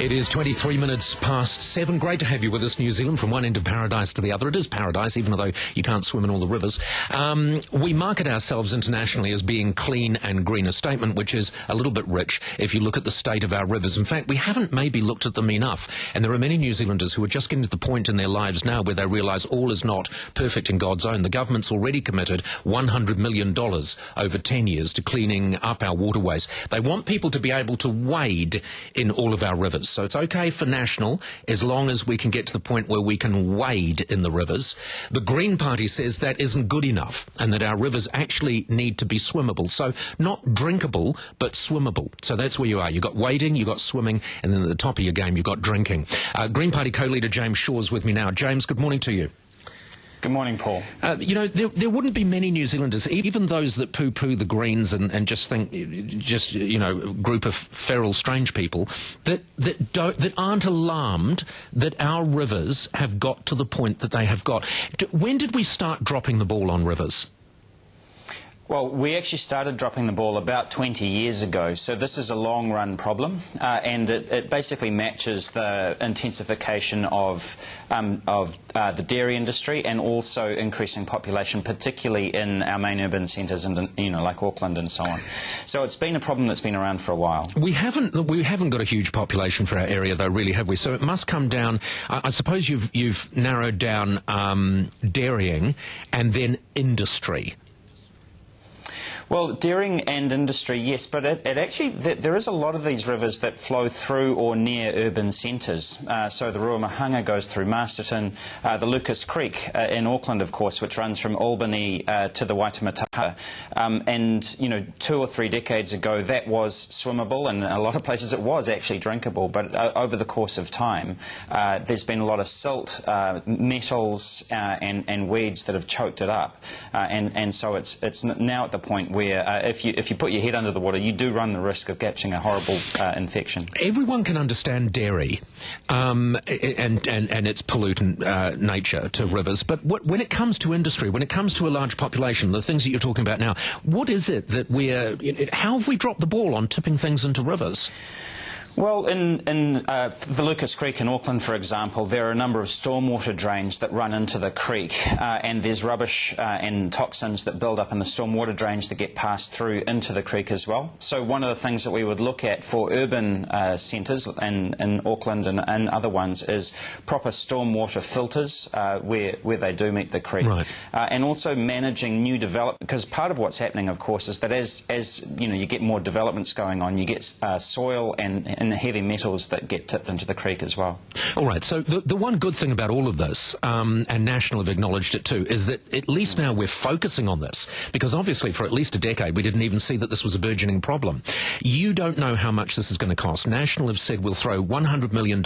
It is 23 minutes past 7. Great to have you with us, New Zealand, from one end of paradise to the other. It is paradise, even though you can't swim in all the rivers. We market ourselves internationally as being clean and green, a statement which is a little bit rich if you look at the state of our rivers. In fact, we haven't maybe looked at them enough. And there are many New Zealanders who are just getting to the point in their lives now where they realise all is not perfect in God's own. The government's already committed $100 million over 10 years to cleaning up our waterways. They want people to be able to wade in all of our rivers. So it's okay for national as long as we can get to the point where we can wade in the rivers. The Green Party says that isn't good enough and that our rivers actually need to be swimmable. So not drinkable, but swimmable. So that's where you are. You've got wading, you've got swimming, and then at the top of your game you've got drinking. Green Party co-leader James Shaw's with me now. James, good morning to you. Good morning, Paul. There wouldn't be many New Zealanders, even those that poo-poo the Greens and just think, group of feral, strange people, that aren't alarmed that our rivers have got to the point that they have got. When did we start dropping the ball on rivers? Well, we actually started dropping the ball about 20 years ago, so this is a long-run problem, and it basically matches the intensification of the dairy industry and also increasing population, particularly in our main urban centres, and like Auckland and so on. So it's been a problem that's been around for a while. We haven't got a huge population for our area, though, really, have we? So it must come down. I suppose you've narrowed down dairying and then industry. Well, dairying and industry, yes, but it actually, there is a lot of these rivers that flow through or near urban centres. So the Ruamahanga goes through Masterton, the Lucas Creek in Auckland, of course, which runs from Albany to the Waitemata. And, 2 or 3 decades ago, that was swimmable, and in a lot of places it was actually drinkable. But over the course of time, there's been a lot of silt, metals, and weeds that have choked it up. And so it's now at the point where if you put your head under the water, you do run the risk of catching a horrible infection. Everyone can understand dairy and its pollutant nature to rivers, but when it comes to industry, when it comes to a large population, the things that you're talking about now, what is it that how have we dropped the ball on tipping things into rivers? Well, in the Lucas Creek in Auckland, for example, there are a number of stormwater drains that run into the creek, and there's rubbish and toxins that build up in the stormwater drains that get passed through into the creek as well. So one of the things that we would look at for urban centres in Auckland and other ones is proper stormwater filters where they do meet the creek. Right. And also managing new development, because part of what's happening, of course, is that as you get more developments going on, you get soil and heavy metals that get tipped into the creek as well. All right, so the one good thing about all of this, and National have acknowledged it too, is that at least now we're focusing on this, because obviously for at least a decade we didn't even see that this was a burgeoning problem. You don't know how much this is going to cost. National have said we'll throw $100 million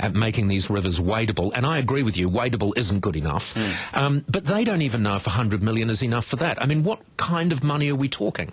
at making these rivers wadable, and I agree with you, wadable isn't good enough, but they don't even know if $100 million is enough for that. I mean, what kind of money are we talking?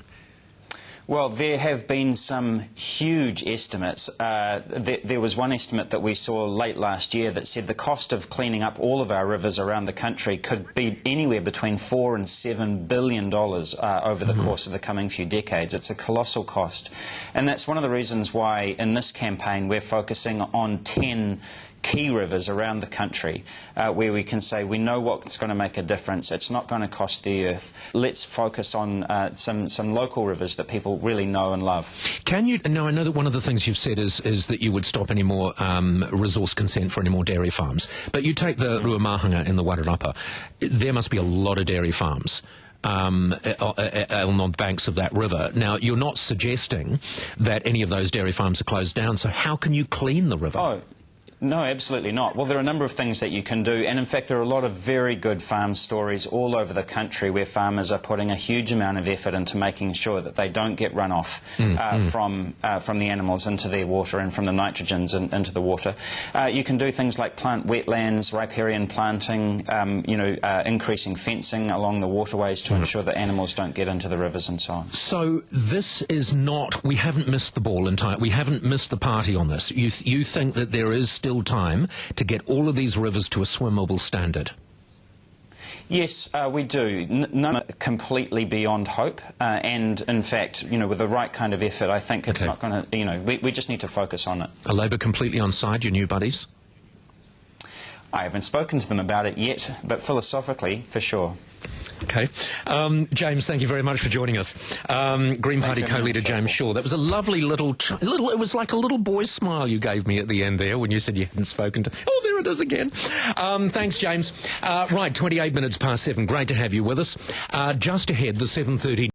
Well, there have been some huge estimates. There was one estimate that we saw late last year that said the cost of cleaning up all of our rivers around the country could be anywhere between $4 and $7 billion over the course of the coming few decades. It's a colossal cost. And that's one of the reasons why in this campaign we're focusing on 10 key rivers around the country where we can say we know what's going to make a difference. It's not going to cost the earth. Let's focus on some local rivers that people really know and love. Can you? Now, I know that one of the things you've said is that you would stop any more resource consent for any more dairy farms. But you take the Ruamahanga in the Wairarapa. There must be a lot of dairy farms on the banks of that river. Now, you're not suggesting that any of those dairy farms are closed down, so how can you clean the river? Oh. No, absolutely not. Well, there are a number of things that you can do, and in fact there are a lot of very good farm stories all over the country where farmers are putting a huge amount of effort into making sure that they don't get runoff from the animals into their water and from the nitrogens into the water. You can do things like plant wetlands, riparian planting, increasing fencing along the waterways to ensure that animals don't get into the rivers and so on. So this is not, we haven't missed the ball entirely, we haven't missed the party on this. You think that there is still time to get all of these rivers to a swimmable standard? Yes, we do. None completely beyond hope, and in fact, with the right kind of effort, I think it's not going to. We just need to focus on it. Are Labor completely on side, your new buddies? I haven't spoken to them about it yet, but philosophically, for sure. Okay. James, thank you very much for joining us. Green Party co-leader James Shaw. That was a lovely it was like a little boy's smile you gave me at the end there when you said you hadn't spoken to... Oh, there it is again. Thanks, James. Right, 28 minutes past 7. Great to have you with us. Just ahead, the 7:30...